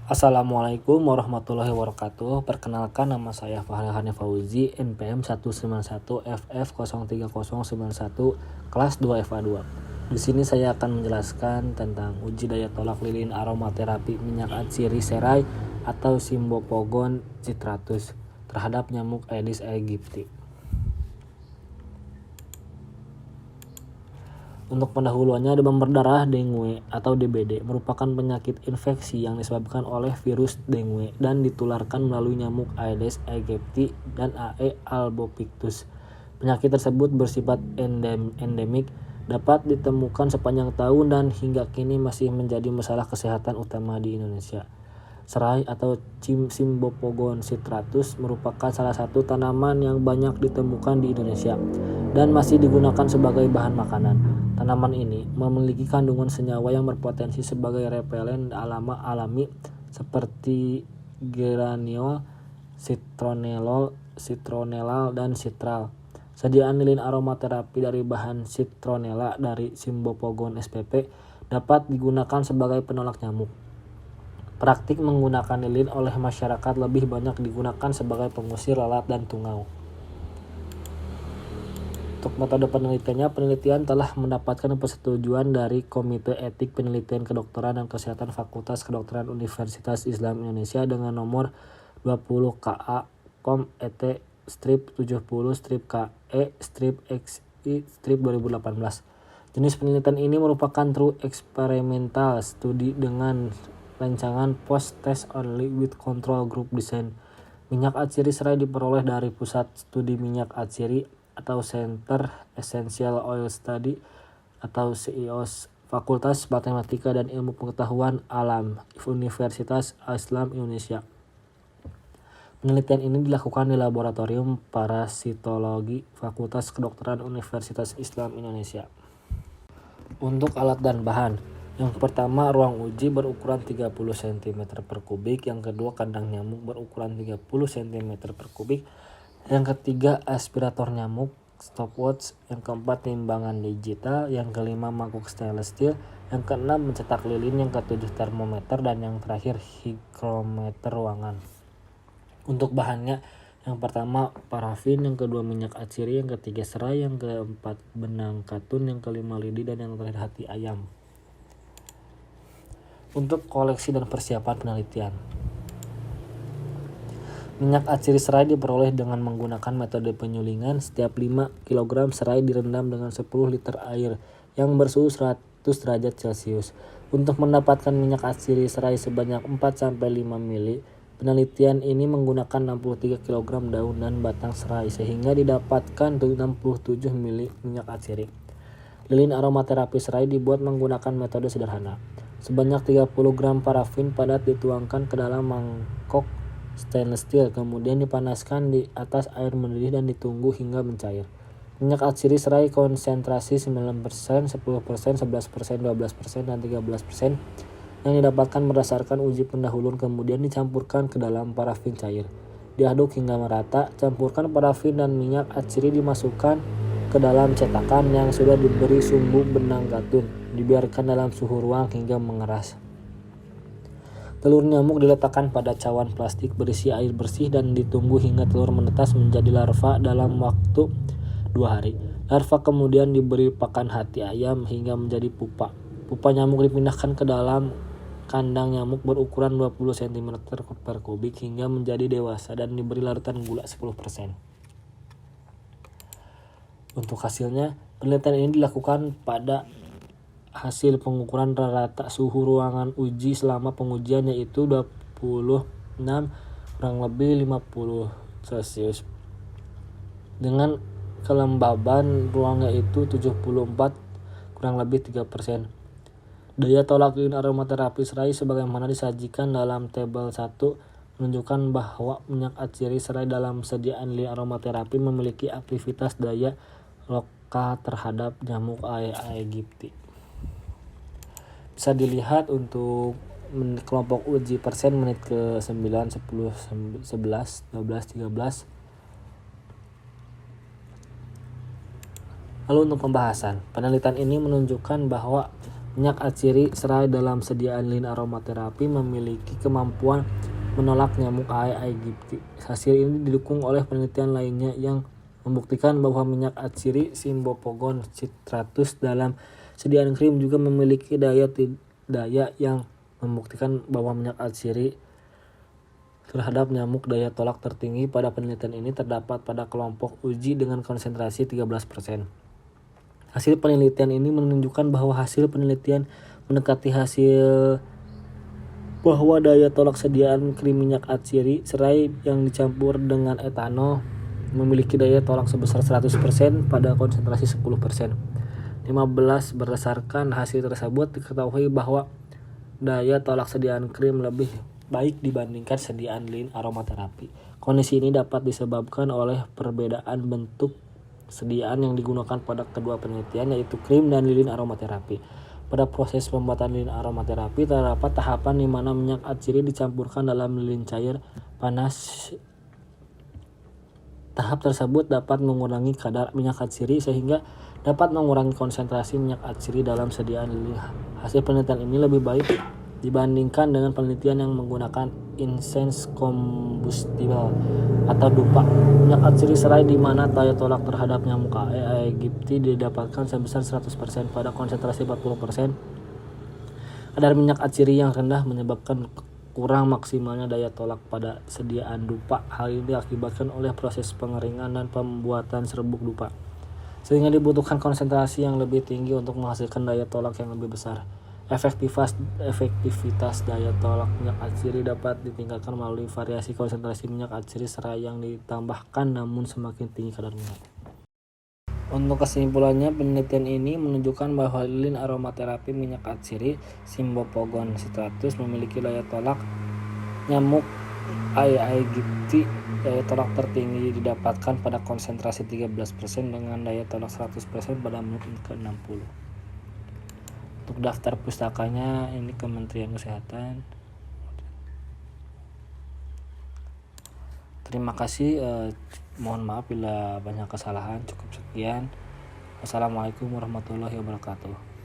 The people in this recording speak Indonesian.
Assalamualaikum warahmatullahi wabarakatuh. Perkenalkan, nama saya Fahri Hanif Fauzi, NPM 191FF03091, kelas 2 FA2. Di sini saya akan menjelaskan tentang uji daya tolak lilin aromaterapi minyak atsiri serai atau Cymbopogon citratus terhadap nyamuk Aedes aegypti. Untuk pendahuluannya, demam berdarah dengue atau DBD merupakan penyakit infeksi yang disebabkan oleh virus dengue dan ditularkan melalui nyamuk Aedes aegypti dan Ae albopictus. Penyakit tersebut bersifat endemik, dapat ditemukan sepanjang tahun dan hingga kini masih menjadi masalah kesehatan utama di Indonesia. Serai atau Cymbopogon citratus merupakan salah satu tanaman yang banyak ditemukan di Indonesia dan masih digunakan sebagai bahan makanan. Tanaman ini memiliki kandungan senyawa yang berpotensi sebagai repelen alami seperti geraniol, citronellal, dan citral. Sediaan lilin aromaterapi dari bahan citronella dari Cymbopogon spp dapat digunakan sebagai penolak nyamuk. Praktik menggunakan lilin oleh masyarakat lebih banyak digunakan sebagai pengusir lalat dan tungau. Untuk metode penelitiannya, penelitian telah mendapatkan persetujuan dari Komite Etik Penelitian Kedokteran dan Kesehatan Fakultas Kedokteran Universitas Islam Indonesia dengan nomor 20 KA Kom ET strip 70 strip KE strip XI strip 2018. Jenis penelitian ini merupakan true experimental study dengan rancangan post-test only with control group design. Minyak atsiri serai diperoleh dari Pusat Studi Minyak Atsiri atau Center Essential Oil Study atau CIOS, Fakultas Matematika dan Ilmu Pengetahuan Alam, Universitas Islam Indonesia. Penelitian ini dilakukan di Laboratorium Parasitologi Fakultas Kedokteran Universitas Islam Indonesia. Untuk alat dan bahan, yang pertama ruang uji berukuran 30 cm per kubik, yang kedua kandang nyamuk berukuran 30 cm per kubik, yang ketiga aspirator nyamuk, stopwatch, yang keempat timbangan digital, yang kelima mangkuk stainless steel, yang keenam mencetak lilin, yang ketujuh termometer, dan yang terakhir higrometer ruangan. Untuk bahannya, yang pertama parafin, yang kedua minyak atsiri, yang ketiga serai, yang keempat benang katun, yang kelima lidi, dan yang terakhir hati ayam. Untuk koleksi dan persiapan penelitian, minyak atsiri serai diperoleh dengan menggunakan metode penyulingan. Setiap 5 kg serai direndam dengan 10 liter air yang bersuhu 100 derajat Celcius. Untuk mendapatkan minyak atsiri serai sebanyak 4-5 ml, penelitian ini menggunakan 63 kg daun dan batang serai sehingga didapatkan 67 ml minyak atsiri. Lilin aromaterapi serai dibuat menggunakan metode sederhana. Sebanyak 30 gram parafin padat dituangkan ke dalam mangkok stainless steel, kemudian dipanaskan di atas air mendidih dan ditunggu hingga mencair. Minyak atsiri serai konsentrasi 9%, 10%, 11%, 12%, dan 13% yang didapatkan berdasarkan uji pendahuluan kemudian dicampurkan ke dalam parafin cair. Diaduk hingga merata, campurkan parafin dan minyak atsiri dimasukkan ke dalam cetakan yang sudah diberi sumbu benang katun. Dibiarkan dalam suhu ruang hingga mengeras. Telur nyamuk diletakkan pada cawan plastik berisi air bersih dan ditunggu hingga telur menetas menjadi larva dalam waktu 2 hari. Larva kemudian diberi pakan hati ayam hingga menjadi pupa. Pupa nyamuk dipindahkan ke dalam kandang nyamuk berukuran 20 cm per kubik hingga menjadi dewasa dan diberi larutan gula 10%. Untuk hasilnya, penelitian ini dilakukan pada hasil pengukuran rata suhu ruangan uji selama pengujian, yaitu 26 kurang lebih 50 Celcius dengan kelembaban ruang yaitu 74 kurang lebih 3%. Daya tolak lilin aromaterapi serai sebagaimana disajikan dalam tabel 1 menunjukkan bahwa minyak atsiri serai dalam sediaan lilin aromaterapi memiliki aktivitas daya lokal terhadap nyamuk aegypti. Bisa dilihat untuk kelompok uji persen menit ke 9, 10, 11, 12, 13. Lalu untuk pembahasan, penelitian ini menunjukkan bahwa Minyak atsiri serai dalam sediaan lin aromaterapi memiliki kemampuan menolak nyamuk aegypti. Hasil ini didukung oleh penelitian lainnya yang membuktikan bahwa minyak atsiri Cymbopogon citratus dalam sediaan krim juga memiliki daya yang membuktikan bahwa minyak atsiri terhadap nyamuk daya tolak tertinggi pada penelitian ini terdapat pada kelompok uji dengan konsentrasi 13%. Hasil penelitian ini menunjukkan bahwa hasil penelitian mendekati hasil bahwa daya tolak sediaan krim minyak atsiri serai yang dicampur dengan etanol memiliki daya tolak sebesar 100% pada konsentrasi 10%. 15. Berdasarkan hasil tersebut diketahui bahwa daya tolak sediaan krim lebih baik dibandingkan sediaan lin aromaterapi. Kondisi ini dapat disebabkan oleh perbedaan bentuk sediaan yang digunakan pada kedua penelitian, yaitu krim dan lilin aromaterapi. Pada proses pembuatan lilin aromaterapi terdapat tahapan di mana minyak atsiri dicampurkan dalam lilin cair panas. Tahap tersebut dapat mengurangi kadar minyak atsiri sehingga dapat mengurangi konsentrasi minyak atsiri dalam sediaan lilin. Hasil penelitian ini lebih baik dibandingkan dengan penelitian yang menggunakan incense combustible atau dupa. Minyak atsiri serai di mana daya tolak terhadap nyamuk aegypti didapatkan sebesar 100% pada konsentrasi 40%. Kadar minyak atsiri yang rendah menyebabkan kurang maksimalnya daya tolak pada sediaan dupa. Hal ini diakibatkan oleh proses pengeringan dan pembuatan serbuk dupa, sehingga dibutuhkan konsentrasi yang lebih tinggi untuk menghasilkan daya tolak yang lebih besar. Efektivitas daya tolak minyak atsiri dapat ditingkatkan melalui variasi konsentrasi minyak atsiri serai yang ditambahkan namun semakin tinggi kadar minyak. Untuk kesimpulannya, penelitian ini menunjukkan bahwa lilin aromaterapi minyak atsiri Cymbopogon citratus memiliki daya tolak nyamuk aegypti. Daya tolak tertinggi didapatkan pada konsentrasi 13% dengan daya tolak 100% pada menit ke-60. Untuk daftar pustakanya ini Kementerian Kesehatan. Terima kasih. Mohon maaf bila banyak kesalahan. Cukup sekian. Wassalamualaikum warahmatullahi wabarakatuh.